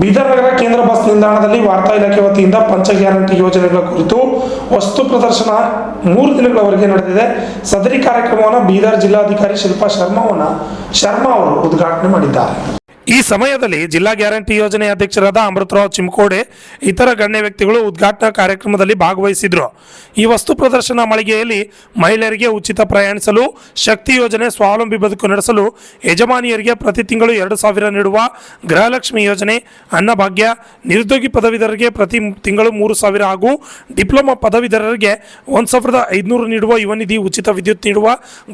ಬೀದರ್ ನಗರ ಕೇಂದ್ರ ಬಸ್ ನಿಲ್ದಾಣದಲ್ಲಿ ವಾರ್ತಾ ಇಲಾಖೆ ವತಿಯಿಂದ ಪಂಚ ಗ್ಯಾರಂಟಿ ಯೋಜನೆಗಳ ಕುರಿತು ವಸ್ತು ಪ್ರದರ್ಶನ 3 ದಿನಗಳವರೆಗೆ ನಡೆದಿದೆ. ಸದರಿ ಕಾರ್ಯಕ್ರಮವನ್ನು ಬೀದರ್ ಜಿಲ್ಲಾಧಿಕಾರಿ ಶಿಲ್ಪಾ ಶರ್ಮಾ ಅವರು ಉದ್ಘಾಟನೆ ಮಾಡಿದ್ದಾರೆ. ಈ ಸಮಯದಲ್ಲಿ ಜಿಲ್ಲಾ ಗ್ಯಾರಂಟಿ ಯೋಜನೆ ಅಧ್ಯಕ್ಷರಾದ ಅಮೃತರಾವ್ ಚಿಮ್ಕೋಡೆ ಇತರ ಗಣ್ಯ ವ್ಯಕ್ತಿಗಳು ಉದ್ಘಾಟನಾ ಕಾರ್ಯಕ್ರಮದಲ್ಲಿ ಭಾಗವಹಿಸಿದ್ರು. ಈ ವಸ್ತು ಪ್ರದರ್ಶನ ಮಳಿಗೆಯಲ್ಲಿ ಮಹಿಳೆಯರಿಗೆ ಉಚಿತ ಪ್ರಯಾಣಿಸಲು, ಶಕ್ತಿ ಯೋಜನೆ, ಸ್ವಾವಲಂಬಿ ಬದುಕು ನಡೆಸಲು ಯಜಮಾನಿಯರಿಗೆ ಪ್ರತಿ ತಿಂಗಳು 2,000 ನೀಡುವ ಗೃಹಲಕ್ಷ್ಮಿ ಯೋಜನೆ, ಅನ್ನಭಾಗ್ಯ, ನಿರುದ್ಯೋಗಿ ಪದವೀಧರರಿಗೆ ಪ್ರತಿ ತಿಂಗಳು 3,000 ಹಾಗೂ ಡಿಪ್ಲೊಮಾ ಪದವೀಧರರಿಗೆ 1,500 ನೀಡುವ ಯುವ ನಿಧಿ, ಉಚಿತ ವಿದ್ಯುತ್ ನೀಡುವ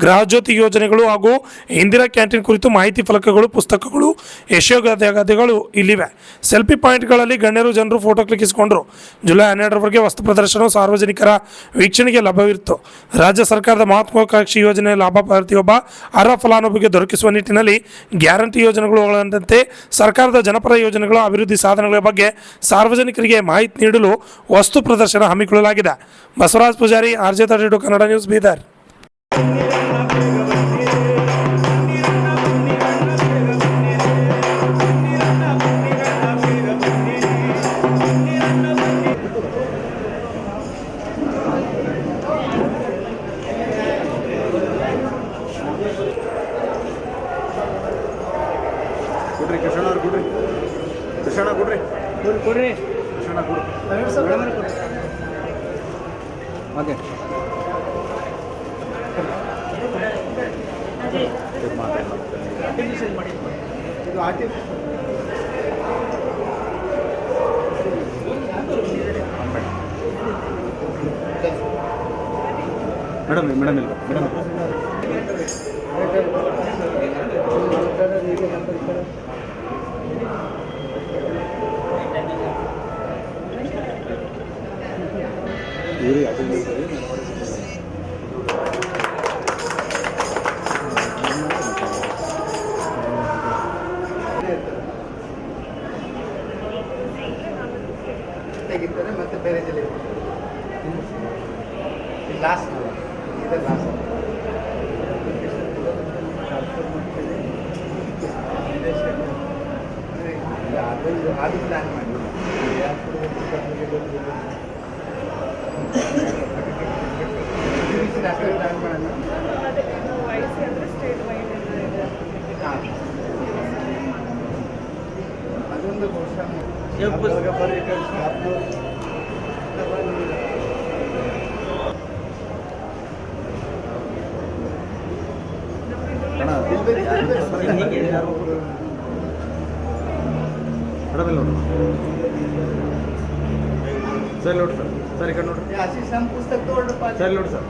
ಗೃಹಜ್ಯೋತಿ ಯೋಜನೆಗಳು ಹಾಗೂ ಇಂದಿರಾ ಕ್ಯಾಂಟೀನ್ ಕುರಿತು ಮಾಹಿತಿ ಫಲಕಗಳು, ಪುಸ್ತಕಗಳು, ಯಶೋಗಾಥೆಗಳು ಇಲ್ಲಿವೆ. ಸೆಲ್ಫಿ ಪಾಯಿಂಟ್ಗಳಲ್ಲಿ ಗಣ್ಯರು ಜನರು ಫೋಟೋ ಕ್ಲಿಕ್ಕಿಸಿಕೊಂಡರು. ಜುಲೈ 12ರವರೆಗೆ ವಸ್ತು ಪ್ರದರ್ಶನವು ಸಾರ್ವಜನಿಕರ ವೀಕ್ಷಣೆಗೆ ಲಭ್ಯವಿತ್ತು. ರಾಜ್ಯ ಸರ್ಕಾರದ ಮಹತ್ವಾಕಾಂಕ್ಷಿ ಯೋಜನೆ ಲಾಭ ಪ್ರತಿಯೊಬ್ಬ ಅರ್ಹ ಫಲಾನುಭವಿಗೆ ದೊರಕಿಸುವ ನಿಟ್ಟಿನಲ್ಲಿ ಗ್ಯಾರಂಟಿ ಯೋಜನೆಗಳು ಒಳಗೊಂಡಂತೆ ಸರ್ಕಾರದ ಜನಪರ ಯೋಜನೆಗಳ ಅಭಿವೃದ್ಧಿ ಸಾಧನೆಗಳ ಬಗ್ಗೆ ಸಾರ್ವಜನಿಕರಿಗೆ ಮಾಹಿತಿ ನೀಡಲು ವಸ್ತು ಪ್ರದರ್ಶನ ಹಮ್ಮಿಕೊಳ್ಳಲಾಗಿದೆ. Basavaraj Pujari, RJ32 Kannada news, Bidar. ಕೊಡ್ರಿ ಕೃಷ್ಣ ಕೊಡ್ರಿ ಕೃಷ್ಣ ಓಕೆ ಮೇಡಮ್ ಇಲ್ಲ ಮೇಡಮ್ ತೆಗಿತಾರೆ ಮತ್ತೆ ಬೇರೆ ಜಿಲ್ಲೆ ಲಾಸ್ಟ್ ಇದೆ ಲಾಸ್ಟ್ ಅದು ಪ್ಲಾನ್ ಮಾಡಿ ಪ್ಲಾನ್ ಮಾಡೋಣ. ಅದೊಂದು ಸರ್ ನೋಡಿ ಸರ್ ಈ ಕಡೆ ನೋಡಿ ಪುಸ್ತಕ ಸರ್ ನೋಡಿ ಸರ್